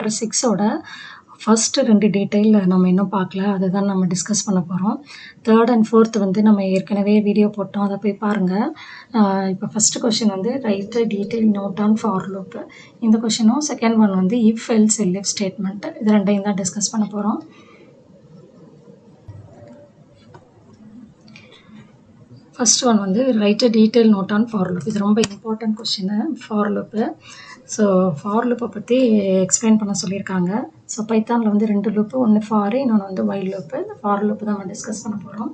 Chapter 6ஓட first 2 detail நம்ம இன்னும் பார்க்கல. அதை தான் நம்ம டிஸ்கஸ் பண்ண போகிறோம். 3rd and 4th வந்து நம்ம ஏற்கனவே வீடியோ போட்டோம், அதை போய் பாருங்கள். இப்போ ஃபஸ்ட்டு கொஷின் வந்து write detail note on for loop. இந்த கொஷினும் செகண்ட் ஒன் வந்து இஃப் எல்ஸ் எல்எஃப் ஸ்டேட்மெண்ட். இது ரெண்டையும் தான் டிஸ்கஸ் பண்ண போகிறோம். ஃபர்ஸ்ட் ஒன் வந்து write detail note on for loop. இது ரொம்ப important question for loop. So for லூப்பை பற்றி எக்ஸ்பிளைன் பண்ண சொல்லியிருக்காங்க. ஸோ பைத்தானில் வந்து 2 லூப்பு, ஒன்று ஃபார், இன்னொன்று வந்து வைல் லூப்பு. இந்த ஃபார் லூப்பு தான் நம்ம டிஸ்கஸ் பண்ண போகிறோம்.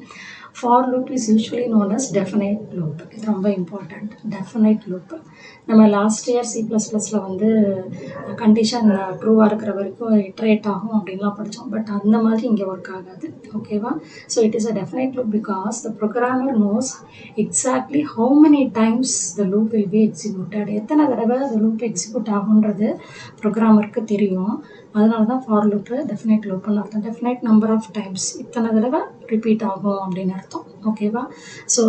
For loop is usually known as definite loop. இது ரொம்ப இம்பார்ட்டண்ட். டெஃபினைட் லூப்பு நம்ம லாஸ்ட் இயர் C++ல வந்து கண்டிஷன் ட்ரூவாக இருக்கிற வரைக்கும் இட்ரேட் ஆகும் அப்படின்லாம் படித்தோம். பட் அந்த மாதிரி இங்கே ஒர்க் ஆகாது. ஓகேவா? So it is a definite loop because the programmer nose exactly how many times the loop will B executed. எத்தனை தடவை அந்த லூப் எக்ஸிக்யூட் ஆகுன்றது ப்ரோக்ராமருக்கு தெரியும். அதனால தான் ஃபார் லூப்பு டெஃபினைட் லூப்புன்னு அர்த்தம். டெஃபினைட் நம்பர் ஆஃப் டைம்ஸ், இத்தனை தடவை ரிப்பீட் ஆகும் அப்படின்னு அர்த்தம். ஓகேவா? ஸோ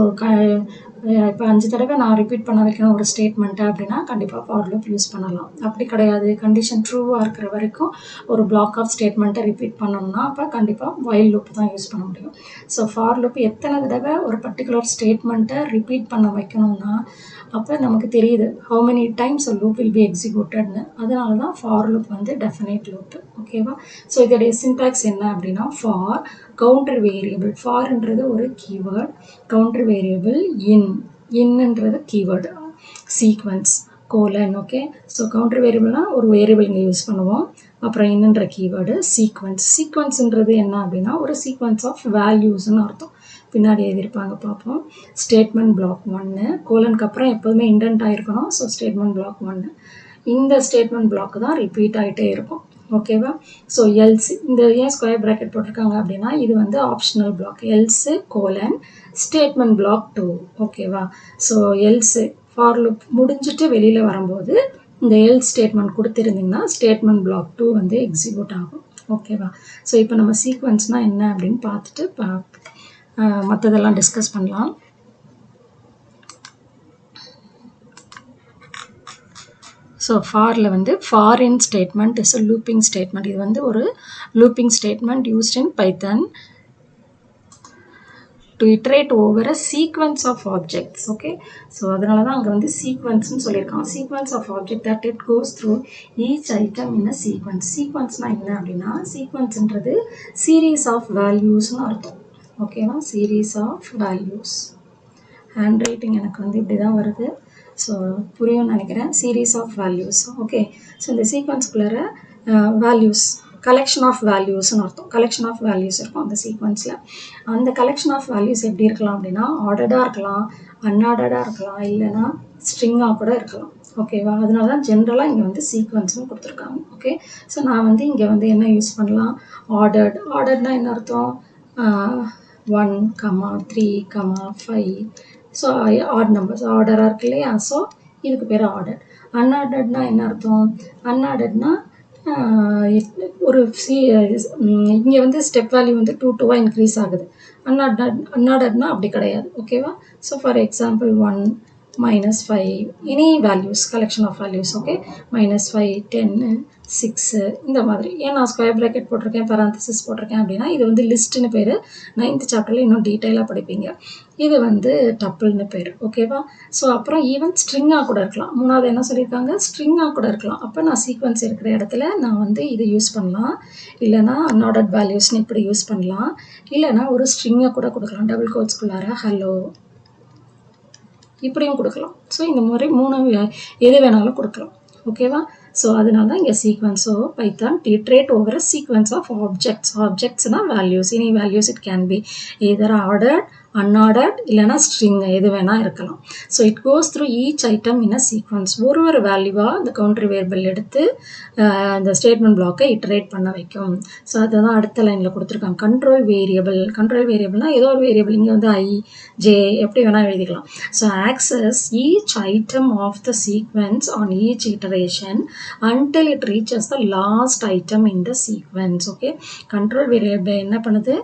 இப்போ 5 தடவை நான் ரிப்பீட் பண்ண வைக்கணும் ஒரு ஸ்டேட்மெண்ட்டு அப்படின்னா கண்டிப்பாக ஃபார் லூப் யூஸ் பண்ணலாம். அப்படி கிடையாது, கண்டிஷன் ட்ரூவாக இருக்கிற வரைக்கும் ஒரு பிளாக் ஆஃப் ஸ்டேட்மெண்ட்டை ரிப்பீட் பண்ணணும்னா அப்போ கண்டிப்பாக வைல் லூப் தான் யூஸ் பண்ண முடியும். ஸோ ஃபார் லூப் எத்தனை தடவை ஒரு பர்டிகுலர் ஸ்டேட்மெண்ட்டை ரிப்பீட் பண்ண வைக்கணும்னா அப்போ நமக்கு தெரியுது how many times loop will be எக்ஸிக்யூட்டட்னு. அதனால தான் ஃபார் லூப் வந்து டெஃபினைட் லூப். ஓகேவா? ஸோ இதோடைய சின்டாக்ஸ் என்ன அப்படின்னா ஃபார் கவுண்டர் வேரியபிள். ஃபார்ன்றது ஒரு கீவேர்ட், கவுண்டர் வேரியபிள் இன்னுன்றது keyword, sequence colon. Okay, so counter வேரியபிள்னா ஒரு வேரியபிள் இங்கே யூஸ் பண்ணுவோம். அப்புறம் இன்னுன்ற கீவேர்டு சீக்வன்ஸ். சீக்வன்ஸுன்றது என்ன அப்படின்னா ஒரு சீக்வன்ஸ் ஆஃப் வேல்யூஸ்ன்னு அர்த்தம். பின்னாடி எழுதியிருப்பாங்க பார்ப்போம். ஸ்டேட்மெண்ட் பிளாக் 1 கோலனுக்கு அப்புறம் எப்போதுமே இண்டென்ட் ஆகிருக்கணும். ஸோ ஸ்டேட்மெண்ட் பிளாக் 1 இந்த ஸ்டேட்மெண்ட் பிளாக் தான் ரிப்பீட் ஆகிட்டே இருக்கும். ஓகேவா? ஸோ எல்ஸ், இந்த ஏன் ஸ்கொயர் ப்ராக்கெட் போட்டிருக்காங்க அப்படின்னா இது வந்து optional block. Else colon statement block 2. ஓகேவா? ஸோ எல்ஸு ஃபார் லூப் முடிஞ்சிட்டு வெளியில் வரும்போது இந்த எல்ஸ் ஸ்டேட்மெண்ட் கொடுத்துருந்தீங்கன்னா ஸ்டேட்மெண்ட் பிளாக் 2 வந்து எக்ஸிக்யூட் ஆகும். ஓகேவா? ஸோ இப்போ நம்ம சீக்வன்ஸ்னால் என்ன அப்படின்னு பார்த்துட்டு மற்றதெல்லாம் டிஸ்கஸ் பண்ணலாம். ஸோ ஃபாரில் வந்து ஃபாரின் statement is a looping statement. இது வந்து ஒரு looping statement used in Python to iterate over a sequence of objects. Okay, so அதனால தான் அங்கே வந்து சீக்வன்ஸ்னு சொல்லியிருக்கான். Sequence of object that it goes through each item in a sequence. சீக்வன்ஸ்னால் என்ன அப்படின்னா சீக்வன்ஸ்ன்றது சீரீஸ் ஆஃப் வேல்யூஸ்னு அர்த்தம். ஓகேவா? Series of values. Handwriting எனக்கு வந்து இப்படி தான் வருது, ஸோ புரியும்னு நினைக்கிறேன். Series of values. Okay, so இந்த சீக்வன்ஸ்குள்ளே வேல்யூஸ், கலெக்ஷன் ஆஃப் வேல்யூஸ்னு அர்த்தம். கலெக்ஷன் ஆஃப் வேல்யூஸ் இருக்கும் அந்த சீக்வன்ஸில். அந்த கலெக்ஷன் ஆஃப் வேல்யூஸ் எப்படி இருக்கலாம் அப்படின்னா ஆர்டர்டாக இருக்கலாம், அன்ஆர்டர்டாக இருக்கலாம், இல்லைனா ஸ்ட்ரிங்காக கூட இருக்கலாம். ஓகேவா? அதனால தான் ஜென்ரலாக இங்கே வந்து சீக்வன்ஸ்னு கொடுத்துருக்காங்க. ஓகே, ஸோ நான் வந்து இங்கே வந்து என்ன யூஸ் பண்ணலாம், ஆர்டர்ட்னா என்ன அர்த்தம், 1, 3, 5. ஸோ ஆட் நம்பர்ஸ் ஆர்டராக இருக்கு இல்லையா? ஸோ இதுக்கு பேர் ஆர்டர். அன்ஆர்டர்ட்னா என்ன அர்த்தம், அன்ஆர்டர்ட்னா ஒரு இங்கே வந்து ஸ்டெப் வேல்யூ வந்து 2 இன்க்ரீஸ் ஆகுது. அன்ஆர்டர்ட்னா அப்படி கிடையாது. ஓகேவா? So for example 1, -5 any values, collection of values. Okay, -5, 10, 6 இந்த மாதிரி. ஏன் நான் ஸ்கொயர் ப்ராக்கெட் போட்டிருக்கேன், பராந்தசிஸ் போட்டிருக்கேன் அப்படின்னா இது வந்து லிஸ்ட்டுன்னு பேர். 9th சாப்டரில் இன்னும் டீட்டெயிலாக படிப்பீங்க. இது வந்து டப்பிள்னு பேர். ஓகேவா? ஸோ அப்புறம் ஈவன் ஸ்ட்ரிங்காக கூட இருக்கலாம். 3வது என்ன சொல்லியிருக்காங்க, ஸ்ட்ரிங்காக கூட இருக்கலாம். அப்போ நான் சீக்வன்ஸ் இருக்கிற இடத்துல நான் வந்து இது யூஸ் பண்ணலாம். இல்லைனா அன்ஆர்டர்ட் வேல்யூஸ்னு இப்படி யூஸ் பண்ணலாம். இல்லைனா ஒரு ஸ்ட்ரிங்கை கூட கொடுக்கலாம். டபுள் கோட்ஸ்குள்ளார ஹலோ இப்படியும் கொடுக்கலாம். ஸோ இந்த மாதிரி 3 எது வேணாலும் கொடுக்கலாம். ஓகேவா? ஸோ அதனால தான் இங்கே sequence. So Python iterate over a sequence of objects. ஆப்ஜெக்ட்ஸ்னால் values. Any values it can be either ordered, unordered, இல்லைனா ஸ்ட்ரிங், எது வேணால் இருக்கலாம். So it goes through each item in a sequence. ஒரு வேல்யூவாக இந்த கவுண்டர் வேரியபிள் எடுத்து இந்த ஸ்டேட்மெண்ட் பிளாக்கை இட்ரேட் பண்ண வைக்கும். ஸோ அதை தான் அடுத்த லைனில் கொடுத்துருக்காங்க. Control variable. கண்ட்ரோல் வேரியபிள்னால் ஏதோ ஒரு வேரியபிள், இங்கே வந்து I, J எப்படி வேணால் எழுதிக்கலாம். So access each item of the sequence on each iteration until it reaches the last item in the sequence. Okay, control variable என்ன பண்ணுது,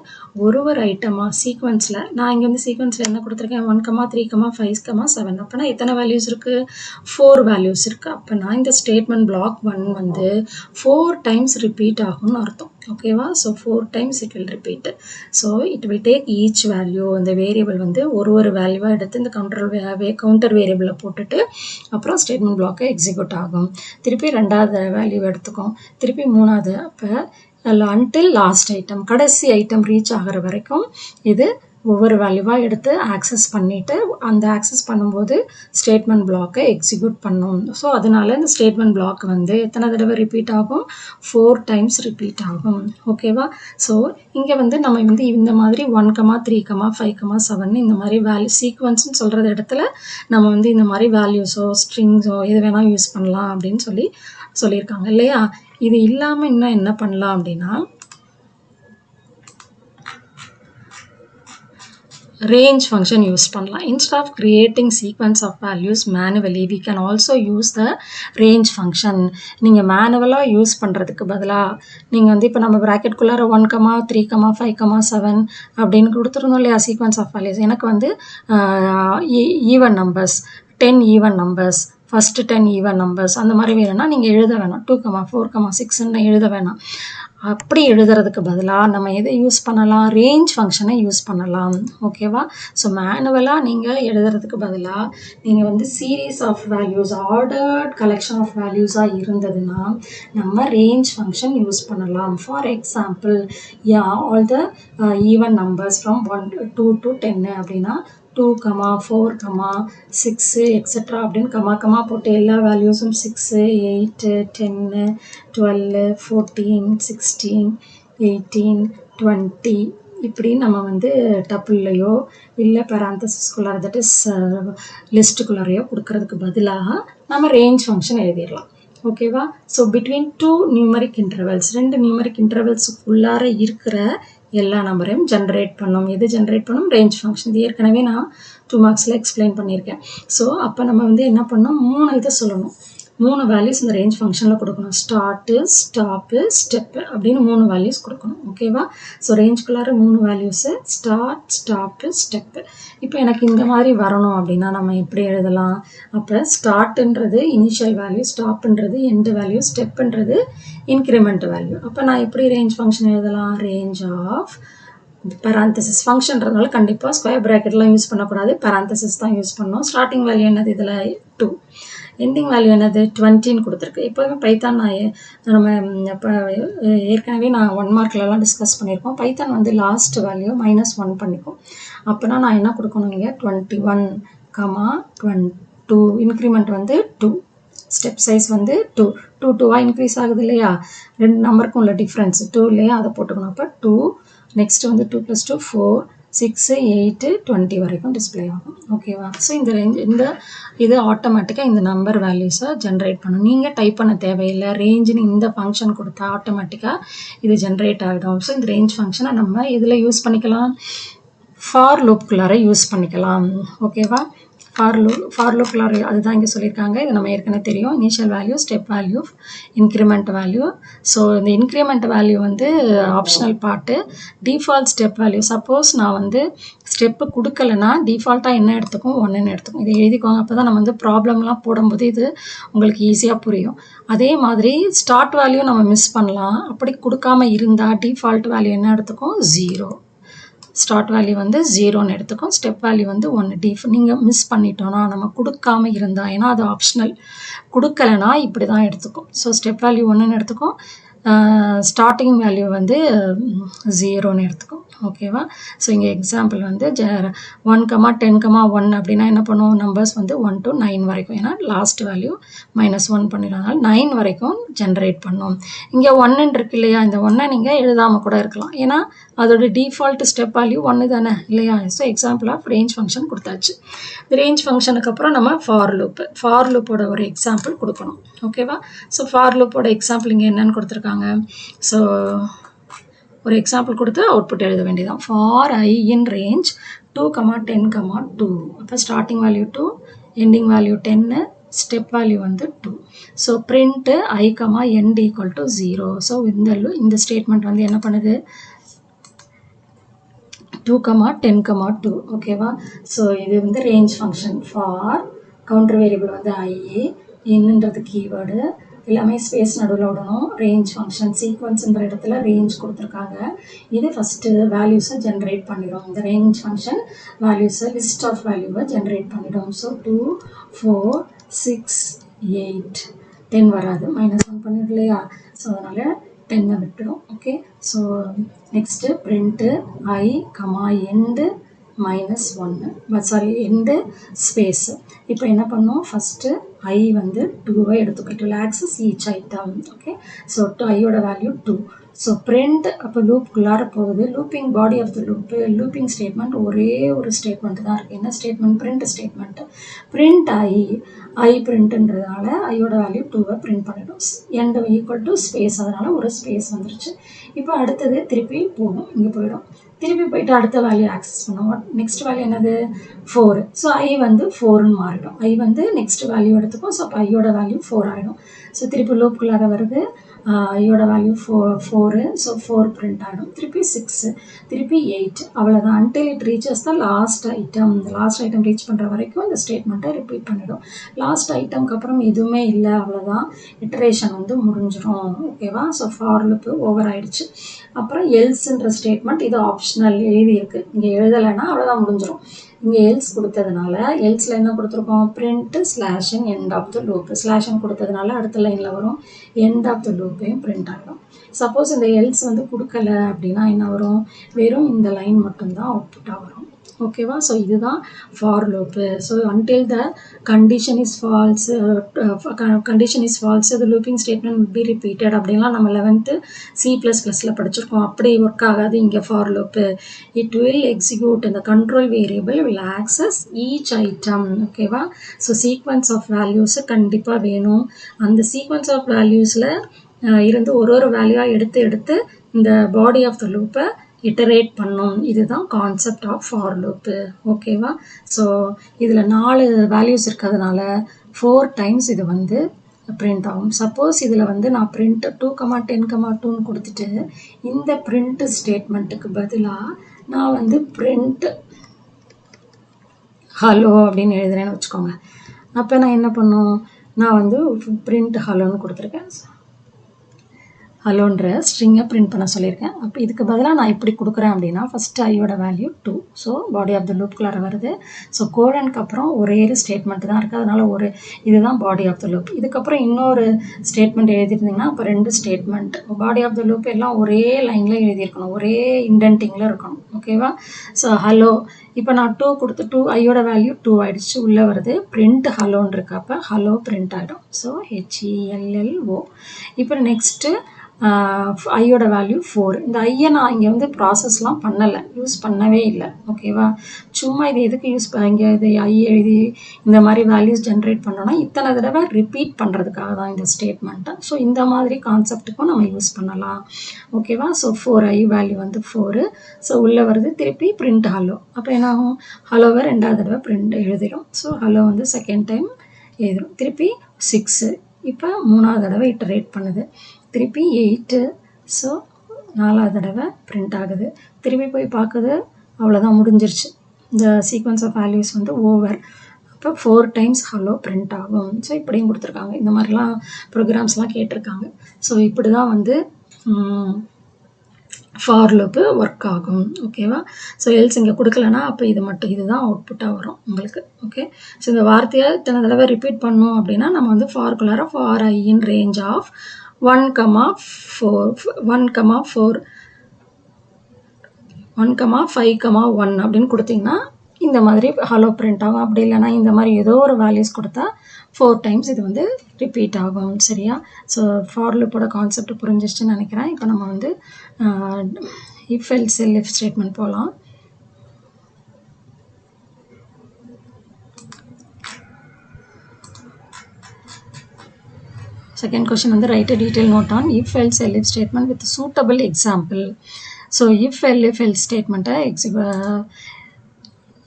ஒரு ஐட்டமாக சீக்வன்ஸில் நான் இங்கே வந்து சீக்வன்ஸில் என்ன கொடுத்துருக்கேன் 1, 3, 5, 7. அப்போனா எத்தனை வேல்யூஸ் இருக்குது? 4 வேல்யூஸ் இருக்குது. அப்போனா இந்த ஸ்டேட்மெண்ட் பிளாக் 1 வந்து 4 டைம்ஸ் ரிப்பீட் ஆகும்னு அர்த்தம். ஓகேவா? So 4 times it will repeat. So it will take each value. இந்த வேரியபிள் வந்து ஒரு வேல்யூவாக எடுத்து இந்த கவுண்டர் வேரியபிளில் போட்டுட்டு அப்புறம் ஸ்டேட்மெண்ட் பிளாக்கை எக்ஸிக்யூட் ஆகும். திருப்பி 2வது வேல்யூ எடுத்துக்கும், திருப்பி 3வது. அப்போ until லாஸ்ட் ஐட்டம், கடைசி ஐட்டம் ரீச் ஆகிற வரைக்கும் இது ஒவ்வொரு வேல்யூவாக எடுத்து ஆக்சஸ் பண்ணிவிட்டு அந்த ஆக்சஸ் பண்ணும்போது ஸ்டேட்மெண்ட் பிளாக்கை எக்ஸிக்யூட் பண்ணும். ஸோ அதனால இந்த ஸ்டேட்மெண்ட் பிளாக் வந்து எத்தனை தடவை ரிப்பீட் ஆகும்? 4 டைம்ஸ் ரிப்பீட் ஆகும். ஓகேவா? ஸோ இங்கே வந்து நம்ம வந்து இந்த மாதிரி 1, 3, 5, 7 இந்த மாதிரி வேல்யூ சீக்வன்ஸ்ன்னு சொல்கிறது இடத்துல நம்ம வந்து இந்த மாதிரி வேல்யூஸோ ஸ்ட்ரிங்ஸோ எது வேணால் யூஸ் பண்ணலாம் அப்படின்னு சொல்லியிருக்காங்க இல்லையா? இது இல்லாமல் இன்னும் என்ன பண்ணலாம் அப்படின்னா range function யூஸ் பண்ணலாம். Instead of creating sequence of values manually, we can also use the range function. நீங்கள் மேனுவலாக யூஸ் பண்ணுறதுக்கு பதிலாக நீங்கள் வந்து இப்போ நம்ம ப்ராக்கெட்குள்ளார 1, 3, 5, 7 அப்படின்னு கொடுத்துருந்தோம் இல்லையா சீக்வன்ஸ் ஆஃப் வேல்யூஸ். எனக்கு வந்து even numbers 10 even numbers, first 10 even numbers அந்த மாதிரி வேணும்னா நீங்கள் எழுத வேணாம். 2, 4, 6ன்னு எழுத வேணாம். அப்படி எழுதுறதுக்கு பதிலாக நம்ம எதை யூஸ் பண்ணலாம்? ரேஞ்ச் ஃபங்க்ஷனை யூஸ் பண்ணலாம். ஓகேவா? ஸோ மேனுவலாக நீங்கள் எழுதுறதுக்கு பதிலாக நீங்கள் வந்து series of values, ordered collection of வேல்யூஸாக இருந்ததுன்னா நம்ம ரேஞ்ச் ஃபங்க்ஷன் யூஸ் பண்ணலாம். For example, all the even numbers from 1 to 10 அப்படின்னா 2, 4, 6 எக்ஸெட்ரா அப்படின்னு கமா போட்டு எல்லா வேல்யூஸும் 6, 8, 10, 12, 14, 16, 18, 20 இப்படி நம்ம வந்து டப்புள்ளையோ இல்லை பெராந்தசிஸ்குள்ளார தட் இஸ் லிஸ்ட்டுக்குள்ளாரையோ கொடுக்கறதுக்கு பதிலாக நம்ம ரேஞ்ச் ஃபங்க்ஷன் எழுதிடலாம். ஓகேவா? So between 2 numeric intervals, 2 numeric இன்டர்வல்ஸுக்குள்ளார இருக்கிற எல்லா நம்பரையும் ஜென்ரேட் பண்ணும். எது ஜென்ரேட் பண்ணும்? Range function. இது ஏற்கனவே நான் 2 மார்க்ஸில் எக்ஸ்பிளைன் பண்ணியிருக்கேன். ஸோ அப்போ நம்ம வந்து என்ன பண்ணோம்? 3 இதை சொல்லணும். 3 வேல்யூஸ் இந்த ரேஞ்ச் ஃபங்க்ஷனில் கொடுக்கணும். ஸ்டார்ட்டு, ஸ்டாப்பு, ஸ்டெப்பு அப்படின்னு 3 வேல்யூஸ் கொடுக்கணும். ஓகேவா? ஸோ ரேஞ்சுக்குள்ளார 3 வேல்யூஸு ஸ்டார்ட், ஸ்டாப்பு, ஸ்டெப்பு. இப்போ எனக்கு இந்த மாதிரி வரணும் அப்படின்னா நம்ம எப்படி எழுதலாம்? அப்போ ஸ்டார்ட்டுன்றது இனிஷியல் வேல்யூ, ஸ்டாப்புன்றது எண்டு வேல்யூ, ஸ்டெப்புன்றது இன்க்ரிமெண்ட் வேல்யூ. அப்போ நான் எப்படி ரேஞ்ச் ஃபங்க்ஷன் எழுதலாம்? ரேஞ்ச் ஆஃப் parenthesis ஃபங்க்ஷன்றதுனால கண்டிப்பாக ஸ்கொயர் ப்ராக்கெட்லாம் யூஸ் பண்ணக்கூடாது, parenthesis தான் யூஸ் பண்ணணும். ஸ்டார்டிங் வேல்யூ என்னது? இதில் 2. எண்டிங் வேல்யூ என்னது? 20ன்னு கொடுத்துருக்கு. எப்போதுமே பைத்தான் நம்ம இப்போ ஏற்கனவே நான் 1 மார்க்லலாம் டிஸ்கஸ் பண்ணியிருக்கோம். பைத்தான் வந்து லாஸ்ட் வேல்யூ -1 பண்ணிக்கும். அப்போனா நான் என்ன கொடுக்கணும்? இங்கே 21, 22 இன்க்ரிமெண்ட் வந்து 2, ஸ்டெப் சைஸ் வந்து 2, 2 இன்க்ரீஸ் ஆகுது இல்லையா? 2 நம்பருக்கும் உள்ள டிஃப்ரென்ஸ் 2 இல்லையா? அதை போட்டுக்கணும். அப்போ 2, நெக்ஸ்ட் வந்து 2 + 2 4, 6, 8, 20 வரைக்கும் டிஸ்பிளே ஆகும். ஓகேவா? ஸோ இது ஆட்டோமேட்டிக்காக இந்த நம்பர் வேல்யூஸை ஜென்ரேட் பண்ணும். நீங்கள் டைப் பண்ண தேவையில்லை. ரேஞ்சுன்னு இந்த ஃபங்க்ஷன் கொடுத்தா ஆட்டோமேட்டிக்காக இது ஜென்ரேட் ஆகிடும். ஸோ இந்த ரேஞ்ச் ஃபங்க்ஷனை நம்ம இதில் யூஸ் பண்ணிக்கலாம், ஃபார் லூப்குள்ளார யூஸ் பண்ணிக்கலாம். ஓகேவா? ஃபார் லூப்குள்ளார அதுதான் இங்கே சொல்லியிருக்காங்க. இது நம்ம ஏற்கனவே தெரியும். Initial value, step value, increment value. So இந்த இன்க்ரிமெண்ட் வேல்யூ வந்து optional part. Default step value, suppose நான் வந்து ஸ்டெப்பு கொடுக்கலன்னா டிஃபால்ட்டாக என்ன எடுத்துக்கும்? 1ன்னு எடுத்துக்கும். இதை எழுதிக்கோங்க. அப்போ தான் நம்ம வந்து ப்ராப்ளம்லாம் போடும்போது இது உங்களுக்கு ஈஸியாக புரியும். அதே மாதிரி ஸ்டார்ட் வேல்யூ நம்ம மிஸ் பண்ணலாம். அப்படி கொடுக்காமல் இருந்தால் டிஃபால்ட் வேல்யூ என்ன எடுத்துக்கும்? 0. ஸ்டார்ட் வேல்யூ வந்து 0ன்னு எடுத்துக்கும். ஸ்டெப் வேல்யூ வந்து 1. நீங்கள் மிஸ் பண்ணிட்டோன்னா நம்ம கொடுக்காம இருந்தால், ஏன்னா அது ஆப்ஷனல், கொடுக்கலைன்னா இப்படி தான் எடுத்துக்கும். ஸோ ஸ்டெப் வேல்யூ 1ன்னு எடுத்துக்கும், ஸ்டார்டிங் வேல்யூ வந்து 0ன்னு எடுத்துக்கும். ஓகேவா? ஸோ இங்கே எக்ஸாம்பிள் வந்து 1, 10, 1 அப்படின்னா என்ன பண்ணுவோம்? நம்பர்ஸ் வந்து 1 to 9 வரைக்கும், ஏன்னா லாஸ்ட் வேல்யூ -1 பண்ணிடுறதுனால 9 வரைக்கும் ஜென்ரேட் பண்ணும். இங்கே 1ன்னு இருக்கு இல்லையா? இந்த 1 நீங்கள் எழுதாமல் கூட இருக்கலாம், ஏன்னா அதோட டிஃபால்ட் ஸ்டெப் வேல்யூ 1 தானே இல்லையா? So example of range function கொடுத்தாச்சு. இந்த ரேஞ்ச் ஃபங்க்ஷனுக்கு அப்புறம் நம்ம ஃபார் லூப்போட ஒரு எக்ஸாம்பிள் கொடுக்கணும். ஓகேவா? ஸோ ஃபார் லூப்போட எக்ஸாம்பிள் இங்கே என்னன்னு கொடுத்துருக்காங்க? ஸோ ஒரு எக்ஸாம்பிள் கொடுத்து அவுட்புட் எழுத வேண்டியதான். For I in range 2, 10, 2. அப்போ starting value 2, ending value 10, step value வந்து 2. So print I, end = 0. So இந்த ஸ்டேட்மெண்ட் வந்து என்ன பண்ணுது? 2, 10, 2 ஓகேவா. ஸோ இது வந்து range function for counter variable வந்து ஐ இன்னுன்றது கீவேர்டு எல்லாமே ஸ்பேஸ் நடுவில் விடணும். ரேஞ்ச் ஃபங்க்ஷன் சீக்வன்ஸுங்கிற இடத்துல ரேஞ்ச் கொடுத்துருக்காங்க. இது ஃபஸ்ட்டு வேல்யூஸை ஜென்ரேட் பண்ணிடும். இந்த ரேஞ்ச் ஃபங்க்ஷன் வேல்யூஸை லிஸ்ட் ஆஃப் வேல்யூவை ஜென்ரேட் பண்ணிடும். ஸோ 2, 4, 6, 8, 10 வராது, -1 பண்ணிடும் இல்லையா. ஸோ அதனால் 10 விட்டுடும். Okay. So next print I end -1 sorry end space. இப்போ என்ன பண்ணோம், ஃபஸ்ட்டு ஐ வந்து 2வை எடுத்துக்கிட்டு access each item. Okay. So ஐயோட வேல்யூ 2. ஸோ பிரிண்ட் அப்போ லூப்புக்குள்ளார போகுது. Looping body of the loop looping statement ஒரே ஒரு ஸ்டேட்மெண்ட் தான் இருக்குது. என்ன statement? Print statement. Print I பிரிண்ட்டுன்றதுனால ஐயோட வேல்யூ 2வை பிரிண்ட் பண்ணிடும். எண்ட் ஈக்குவல் டு ஸ்பேஸ், அதனால் ஒரு ஸ்பேஸ் வந்துருச்சு. இப்போ அடுத்தது திருப்பி போகும், இங்கே போயிடும். திருப்பி போயிட்டு அடுத்த வேல்யூ ஆக்சஸ் பண்ணுவோம். நெக்ஸ்ட் வேல்யூ என்னது? 4. ஸோ ஐ வந்து 4ன்னு மாறிடும். ஐ வந்து நெக்ஸ்ட் வேல்யூ எடுத்துக்கும். ஸோ அப்போ ஐயோட வேல்யூ 4 ஆகிடும். ஸோ திருப்பி லூப்புக்குள்ளார வருது. ஐயோட வேல்யூ 4. ஸோ 4 பிரிண்ட் ஆகிடும். திருப்பி 6, திருப்பி 8, அவ்வளோதான். Until it reaches the last item. இந்த லாஸ்ட் ஐட்டம் ரீச் பண்ணுற வரைக்கும் இந்த ஸ்டேட்மெண்ட்டை ரிப்பீட் பண்ணிடும். லாஸ்ட் ஐட்டம்க்கு அப்புறம் எதுவுமே இல்லை, அவ்வளோதான். இட்டரேஷன் வந்து முடிஞ்சிடும். ஓகேவா. ஸோ ஃபார் லூப்பு ஓவர் ஆயிடுச்சு. அப்புறம் எல்ஸ்ன்ற ஸ்டேட்மெண்ட் இது ஆப்ஷனல் எழுதியிருக்கு. இங்கே எழுதலைன்னா அவ்வளோதான், முடிஞ்சிடும். இங்கே எல்ஸ் கொடுத்ததுனால எல்ஸில் என்ன கொடுத்துருக்கோம்? Print slash n end of the loop. Slash n கொடுத்ததுனால அடுத்த லைனில் வரும் எண்ட் ஆஃப் த லூப்பையும் பிரிண்ட் ஆகிடும். சப்போஸ் இந்த எல்ஸ் வந்து கொடுக்கல அப்படின்னா என்ன வரும்? வெறும் இந்த லைன் மட்டும்தான் அவுட்புட்டாக வரும். ஓகேவா. ஸோ இதுதான் for loop. So until the condition is false the looping statement will be repeated அப்படின்லாம் நம்ம 11th C++ல படிச்சிருக்கோம். அப்படி ஒர்க் ஆகாது இங்கே for loop. It will execute இந்த control variable will access each item. ஓகேவா. ஸோ சீக்வன்ஸ் ஆஃப் வேல்யூஸு கண்டிப்பாக வேணும். அந்த சீக்வன்ஸ் ஆஃப் வேல்யூஸில் இருந்து ஒரு வேல்யூவாக எடுத்து இந்த பாடி ஆஃப் த லூப்பை இட்டரேட் பண்ணும். இதுதான் கான்செப்ட் ஆஃப் ஃபார் லூப்பு. ஓகேவா. ஸோ இதில் 4 வேல்யூஸ் இருக்கிறதுனால 4 டைம்ஸ் இது வந்து பிரிண்ட் ஆகும். சப்போஸ் இதில் வந்து நான் பிரிண்ட் 2, 10, 2ன்னு கொடுத்துட்டு இந்த பிரிண்ட் ஸ்டேட்மெண்ட்டுக்கு பதிலாக நான் வந்து பிரிண்ட் ஹலோ அப்படின்னு எழுதுறேன்னு வச்சுக்கோங்க. அப்போ நான் என்ன பண்ணும், நான் வந்து பிரிண்ட் ஹலோன்னு கொடுத்துருக்கேன். ஹலோன்ற ஸ்ட்ரிங்கை பிரிண்ட் பண்ண சொல்லியிருக்கேன். அப்போ இதுக்கு பதிலாக நான் எப்படி கொடுக்குறேன் அப்படின்னா, ஃபஸ்ட்டு ஐயோட value 2. So body of the லூப்புக்குள்ளார வருது. ஸோ கோலனுக்கு அப்புறம் ஒரே ஸ்டேட்மெண்ட் தான் இருக்குது. அதனால் இதுதான் பாடி ஆஃப் த லூப். இதுக்கப்புறம் இன்னொரு ஸ்டேட்மெண்ட் எழுதிருந்தீங்கன்னா அப்போ 2 statement. Body of the loop எல்லாம் ஒரே லைனில் எழுதியிருக்கணும், ஒரே இண்டென்டிங்கில் இருக்கணும். ஓகேவா. ஸோ ஹலோ இப்போ நான் 2 கொடுத்து 2 ஐயோட வேல்யூ 2 ஆகிடுச்சு, உள்ளே வருது. பிரிண்ட் ஹலோன்னு இருக்கப்போ ஹலோ பிரிண்ட் ஆகிடும். So HELLO. இப்போ நெக்ஸ்ட்டு ஐயோட வேல்யூ 4. இந்த ஐயை நான் இங்கே வந்து ப்ராசஸ்லாம் பண்ணலை, யூஸ் பண்ணவே இல்லை. ஓகேவா. சும்மா இது எதுக்கு யூஸ் இங்கே இது ஐ எழுதி இந்த மாதிரி வேல்யூஸ் ஜென்ரேட் பண்ணோன்னா இத்தனை தடவை ரிப்பீட் பண்ணுறதுக்காக தான் இந்த ஸ்டேட்மெண்ட்டை. ஸோ இந்த மாதிரி கான்செப்ட்டுக்கும் நம்ம யூஸ் பண்ணலாம். ஓகேவா. ஸோ 4 ஐ வேல்யூ வந்து 4. ஸோ உள்ளே வருது. திருப்பி பிரிண்ட் ஹலோ. அப்போ என்ன ஆகும்? ஹலோவை 2வது தடவை பிரிண்ட் எழுதிடும். ஸோ ஹலோ வந்து செகண்ட் டைம் எழுதிடும். திருப்பி 6. இப்போ 3வது தடவை இட்டரேட் பண்ணுது. திருப்பி 8. ஸோ 4வது தடவை பிரிண்ட் ஆகுது. திருப்பி போய் பார்க்குது, அவ்வளோதான், முடிஞ்சிருச்சு. இந்த சீக்வன்ஸ் ஆஃப் வேல்யூஸ் வந்து ஓவர். அப்போ 4 டைம்ஸ் ஹலோ பிரிண்ட் ஆகும். ஸோ இப்படியும் கொடுத்துருக்காங்க. இந்த மாதிரிலாம் ப்ரோக்ராம்ஸ்லாம் கேட்டிருக்காங்க. ஸோ இப்படி தான் வந்து ஃபார் லூப்பு ஒர்க் ஆகும். ஓகேவா. ஸோ எல்ஸ் இங்கே கொடுக்கலன்னா அப்போ இதுதான் அவுட்புட்டாக வரும் உங்களுக்கு. ஓகே. ஸோ இந்த வார்த்தையை இத்தனை தடவை ரிப்பீட் பண்ணோம் அப்படின்னா நம்ம வந்து ஃபார்க்குள்ளார for i in range of 1,5,1 அப்படின்னு கொடுத்தீங்கன்னா இந்த மாதிரி ஹலோ பிரிண்ட் ஆகும். அப்படி இல்லைன்னா இந்த மாதிரி ஏதோ ஒரு வேல்யூஸ் கொடுத்தா 4 டைம்ஸ் இது வந்து ரிப்பீட் ஆகும். சரியா. ஸோ ஃபார் லூப்போட கான்செப்ட் புரிஞ்சிச்சுன்னு நினைக்கிறேன். இப்போ நம்ம வந்து இஃப் எல்ஸ் எல்ஃப் ஸ்டேட்மெண்ட் போகலாம். Second question வந்து write a detailed note on if else elif statement with suitable example. So if elif else statement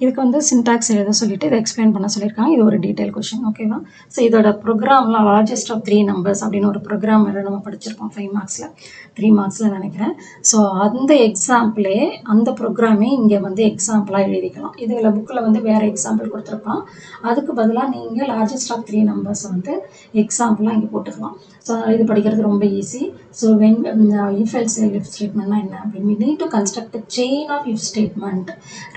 இதுக்கு வந்து சின்டாக்ஸ் எழுத சொல்லிட்டு இதை எக்ஸ்பிளைன் பண்ண சொல்லியிருக்காங்க. இது ஒரு டீட்டெயில் கொஷின். ஓகேவா? ஸோ இதோட ப்ரோக்ராம்லாம் லார்ஜஸ்ட் ஆஃப் 3 நம்பர்ஸ் அப்படின்னு ஒரு ப்ரோக்ராம் நம்ம படிச்சிருப்போம் 5 மார்க்ஸில் 3 மார்க்ஸில் நினைக்கிறேன். ஸோ அந்த எக்ஸாம்பிளே அந்த ப்ரோக்ராமே இங்கே வந்து எக்ஸாம்பிளாக எழுதிக்கலாம். இதில் புக்கில் வந்து வேறு எக்ஸாம்பிள் கொடுத்துருப்பான். அதுக்கு பதிலாக நீங்கள் லார்ஜஸ்ட் ஆஃப் 3 நம்பர்ஸை வந்து எக்ஸாம்பிளாக இங்கே போட்டுக்கலாம். ஸோ இது படிக்கிறது ரொம்ப easy. So when if else if ஸ்டேட்மெண்ட்னா என்ன அப்படின்னு we need to construct a chain of if statement.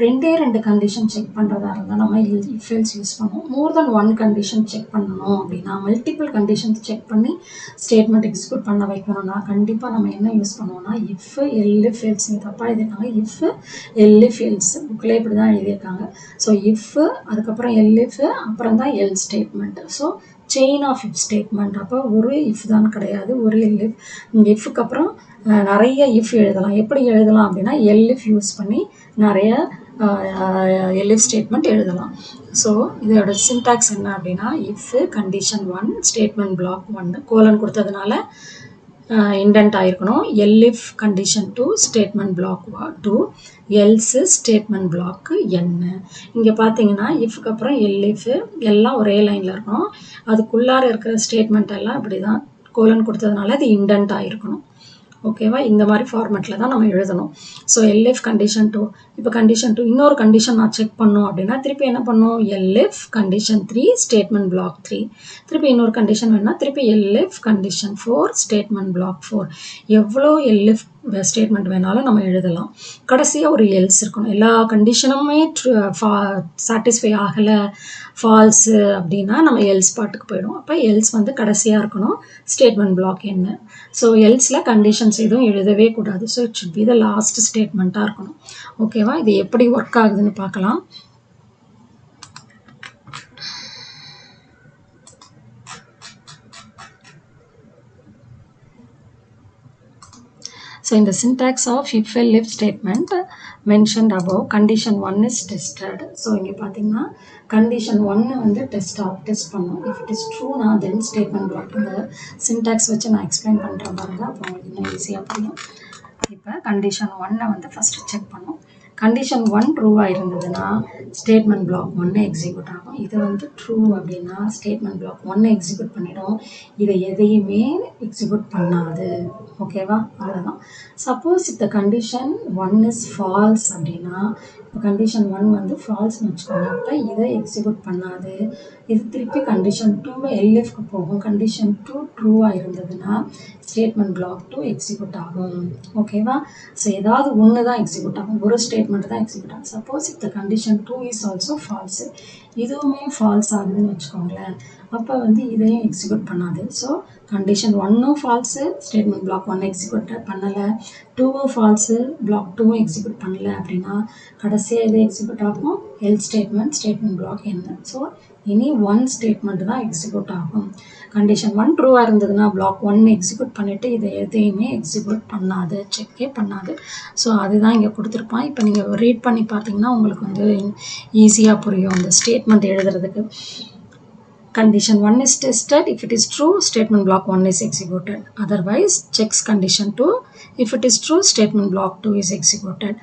ரெண்டு கண்டிஷன் செக் பண்ணுறதா இருந்தால் நம்ம இஃப் எல்ஸ் யூஸ் பண்ணுவோம். மோர் தென் ஒன் கண்டிஷன் செக் பண்ணணும் அப்படின்னா மல்டிபிள் கண்டிஷன்ஸ் செக் பண்ணி ஸ்டேட்மெண்ட் எக்ஸிக்யூட் பண்ண வைக்கணும்னா கண்டிப்பாக நம்ம என்ன யூஸ் பண்ணுவோம்னா இஃப் எல்இஃப் எல்ஸ். தப்பாக எழுதியிருக்காங்க. இஃப் எல்இஃப் எல்ஸ் புக்கில் இப்படி தான் எழுதியிருக்காங்க. ஸோ இஃப் அதுக்கப்புறம் எல்இஃப் அப்புறம் தான் else statement. So chain of if statement. அப்போ ஒரு இஃப் தான் கிடையாது, ஒரு எல்இஃப். இஃப்க்கு அப்புறம் நிறைய இஃப் எழுதலாம். எப்படி எழுதலாம் அப்படின்னா எல்இஃப் யூஸ் பண்ணி நிறைய எல்இஃப் ஸ்டேட்மெண்ட் எழுதலாம். ஸோ இதோட சின்டாக்ஸ் என்ன அப்படின்னா if condition 1 statement block 1 colon கொடுத்ததுனால இண்டென்ட் ஆயிருக்கணும். Elif condition 2 statement block 2 else statement block என்ன. இங்கே பார்த்தீங்கன்னா இஃப்க்கு அப்புறம் எல்இஃப் எல்லாம் ஒரே லைனில் இருக்கணும். அதுக்குள்ளார இருக்கிற ஸ்டேட்மெண்ட் எல்லாம் இப்படி தான் கோலன் கொடுத்ததுனால அது இண்டென்ட் ஆயிருக்கணும். ஓகேவா? இந்த மாதிரி ஃபார்மேட்டில் தான் நம்ம எழுதணும். So LF condition 2. இப்போ கண்டிஷன் 2 இன்னொரு கண்டிஷன் நான் செக் பண்ணோம் அப்படின்னா திருப்பி என்ன பண்ணோம் எல்எஃப் கண்டிஷன் 3 ஸ்டேட்மெண்ட் பிளாக் 3. திருப்பி இன்னொரு கண்டிஷன் வேணும்னா திருப்பி எல்எஃப் கண்டிஷன் 4 ஸ்டேட்மெண்ட் பிளாக் 4. எவ்வளோ எல்எஃப் ஸ்டேட்மெண்ட் வேணாலும் நம்ம எழுதலாம். கடைசியாக ஒரு எல்ஸ் இருக்கணும். எல்லா கண்டிஷனுமே சாட்டிஸ்ஃபை ஆகலை ஃபால்ஸு அப்படின்னா நம்ம எல்ஸ் பாட்டுக்கு போயிடும். அப்போ எல்ஸ் வந்து கடைசியாக இருக்கணும். ஸ்டேட்மெண்ட் பிளாக் என்ன. ஸோ எல்ஸில் கண்டிஷன்ஸ் எதுவும் எழுதவே கூடாது. So it should be the last ஸ்டேட்மெண்ட்டாக இருக்கணும். ஓகேவா? இது எப்படி ஒர்க் ஆகுதுன்னு பார்க்கலாம். So in the syntax of if elif statement mentioned above, condition 1 is tested. So இங்கே பார்த்தீங்கன்னா condition 1 வந்து டெஸ்ட் பண்ணும். if it is true na then statement block. இந்த syntax வச்சு நான் எக்ஸ்பிளைன் பண்ணுறேன் பாருங்க. அப்போ உங்களுக்கு இன்னும் ஈஸியாக புரியும். இப்போ கண்டிஷன் 1 வந்து ஃபஸ்ட்டு செக் பண்ணும். கண்டிஷன் 1 ட்ரூவாக இருந்ததுன்னா ஸ்டேட்மெண்ட் பிளாக் 1 எக்ஸிக்யூட் ஆகும். இது வந்து ட்ரூ அப்படின்னா ஸ்டேட்மெண்ட் பிளாக் 1 எக்ஸிக்யூட் பண்ணிடும். இதை எதையுமே எக்ஸிக்யூட் பண்ணாது. ஓகேவா? அவ்வளோதான். சப்போஸ் இந்த கண்டிஷன் 1 இஸ் ஃபால்ஸ் அப்படின்னா இப்போ கண்டிஷன் 1 வந்து ஃபால்ஸ்னு வச்சுக்கோங்க. அப்போ இதை எக்ஸிக்யூட் பண்ணாது. இது திருப்பி கண்டிஷன் 2 எல்எஃப்க்கு போகும். கண்டிஷன் 2 ட்ரூவாக இருந்ததுன்னா ஸ்டேட்மெண்ட் பிளாக் 2 எக்ஸிக்யூட் ஆகும். ஓகேவா? ஸோ ஏதாவது ஒன்று தான் எக்ஸிக்யூட் ஆகும். ஒரு ஸ்டேட்மெண்ட் தான் எக்ஸிக்யூட் ஆகும். சப்போஸ் இந்த கண்டிஷன் 2 இஸ் ஆல்சோ ஃபால்ஸு. இதுவுமே ஃபால்ஸ் ஆகுதுன்னு வச்சுக்கோங்களேன். அப்போ வந்து இதையும் எக்ஸிக்யூட் பண்ணாது. ஸோ கண்டிஷன் 1ம் ஃபால்ஸு ஸ்டேட்மெண்ட் பிளாக் 1 எக்ஸிக்யூட் பண்ணலை. 2ம் ஃபால்ஸு பிளாக் 2ம் எக்ஸிக்யூட் பண்ணலை அப்படின்னா கடைசியாக எது எக்ஸிக்யூட் ஆகும்? எல் ஸ்டேட்மெண்ட் பிளாக் என்ன. ஸோ இனி 1 ஸ்டேட்மெண்ட் தான் எக்ஸிக்யூட் ஆகும். கண்டிஷன் 1 ட்ரூவாக இருந்ததுன்னா பிளாக் 1 எக்ஸிக்யூட் பண்ணிவிட்டு இதை எதையுமே எக்ஸிக்யூட் பண்ணாது, செக்கே பண்ணாது. ஸோ அதுதான் இங்கே கொடுத்துருப்பான். இப்போ நீங்கள் ரீட் பண்ணி பார்த்தீங்கன்னா உங்களுக்கு வந்து ஈஸியாக புரியும் அந்த ஸ்டேட்மெண்ட் எழுதுறதுக்கு. Condition 1 is tested. If it is true, statement block 1 is executed. Otherwise, checks condition 2. If it is true, statement block 2 is executed.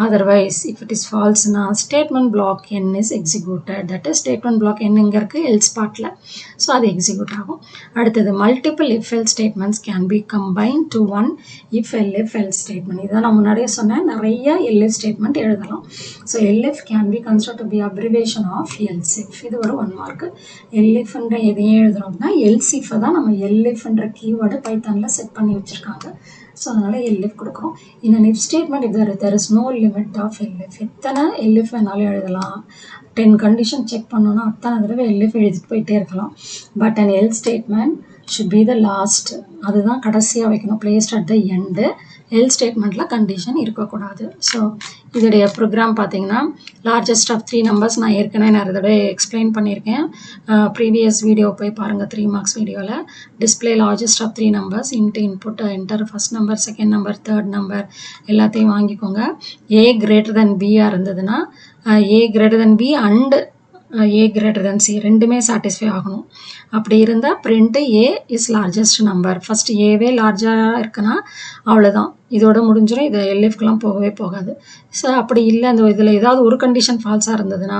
Otherwise, if it is false, statement block n is executed. That is statement block n inga irukku else part la. So adu execute agum. Adutha multiple if else statements can be combined to one if else statement. Idha na munadiye sonna nariya elif statement எழுதலாம். So elif can be considered to be abbreviation of else if. இது ஒரு 1 mark. elif என்ற எதையும் எழுதுறோம் அப்படின்னா else if தான் நம்ம elif என்ற keyword பைத்தான்ல செட் பண்ணி வச்சிருக்காங்க. ஸோ அதனால் எல்எஃப் கொடுக்குறோம். in an if statement if there is no limit of elif. எத்தனை எல்எஃப் வேணாலும் எழுதலாம். 10 கண்டிஷன் செக் பண்ணோன்னா அத்தனை தடவை எல்எஃப் எழுதிட்டு போயிட்டே இருக்கலாம். But an else statement should be the last. அதுதான் கடைசியாக வைக்கணும். placed at the end. எல் ஸ்டேட்மெண்ட்டில் கண்டிஷன் இருக்கக்கூடாது. ஸோ இதோடைய ப்ரோக்ராம் பார்த்தீங்கன்னா லார்ஜஸ்ட் ஆஃப் 3 நம்பர்ஸ் நான் ஏற்கனவே நிறைய தடவை எக்ஸ்பிளைன் பண்ணியிருக்கேன். ப்ரீவியஸ் வீடியோ போய் பாருங்கள். 3 மார்க்ஸ் வீடியோவில் display largest of 3 numbers input enter first number, second number, third number எல்லாத்தையும் வாங்கிக்கோங்க. ஏ கிரேட்டர் தென் பியாக இருந்ததுன்னா A greater than B and A greater than C ரெண்டுமே சாட்டிஸ்ஃபை ஆகணும். அப்படி இருந்தால் print A is largest number. First ஏவே லார்ஜாக இருக்குன்னா அவ்வளோதான், இதோட முடிஞ்சிடும். இது எல்எஃப்க்கெலாம் போகவே போகாது. ஸோ அப்படி இல்லை, அந்த இதில் ஏதாவது ஒரு கண்டிஷன் ஃபால்ஸாக இருந்ததுன்னா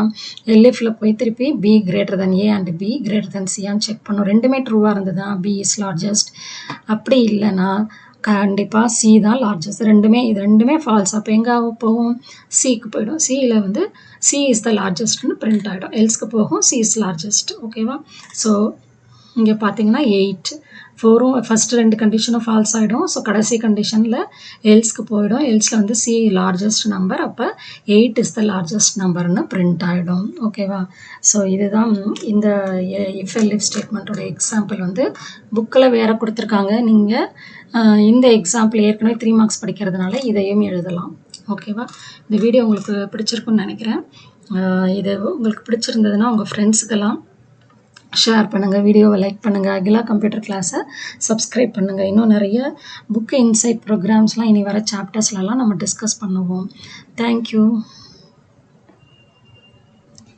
எல்எஃப்பில் போய் திருப்பி B greater than A and B greater than சியான்னு செக் பண்ணும். ரெண்டுமே ட்ரூவாக இருந்ததுன்னா பி இஸ் லார்ஜஸ்ட். அப்படி இல்லைன்னா கண்டிப்பாக சி தான் லார்ஜஸ்ட். இது ரெண்டுமே ஃபால்ஸ். அப்போ எங்கே போகும்? சிக்கு போயிடும். சியில் வந்து சி இஸ் த லார்ஜஸ்ட்னு பிரிண்ட் ஆகிடும். எல்ஸ்க்கு போகும் சி இஸ் லார்ஜஸ்ட். ஓகேவா? ஸோ இங்கே பார்த்தீங்கன்னா 8 4ம் ஃபஸ்ட்டு 2 கண்டிஷனும் ஃபால்ஸ் ஆகிடும். ஸோ கடைசி கண்டிஷனில் எல்ஸ்க்கு போயிடும். எல்ஸில் வந்து சி லார்ஜஸ்ட் நம்பர், அப்போ 8 இஸ் த லார்ஜஸ்ட் நம்பர்னு பிரிண்ட் ஆகிடும். ஓகேவா? ஸோ இதுதான் இந்த இஃப் எல்இஃப் ஸ்டேட்மெண்ட்டோட எக்ஸாம்பிள். வந்து புக்கில் வேறு கொடுத்துருக்காங்க. நீங்கள் இந்த எக்ஸாம்பிள் ஏற்கனவே 3 மார்க்ஸ் படிக்கிறதுனால இதையும் எழுதலாம். ஓகேவா? இந்த வீடியோ உங்களுக்கு பிடிச்சிருக்குன்னு நினைக்கிறேன். இது உங்களுக்கு பிடிச்சிருந்ததுன்னா உங்கள் ஃப்ரெண்ட்ஸுக்கெல்லாம் ஷேர் பண்ணுங்கள், வீடியோவை லைக் பண்ணுங்கள், அகிலா கம்ப்யூட்டர் கிளாஸை சப்ஸ்கிரைப் பண்ணுங்கள். இன்னும் நிறைய புக்கு இன்சைட் ப்ரோக்ராம்ஸ்லாம் இனி வர சாப்டர்ஸ்லலாம் நம்ம டிஸ்கஸ் பண்ணுவோம். தேங்க்யூ.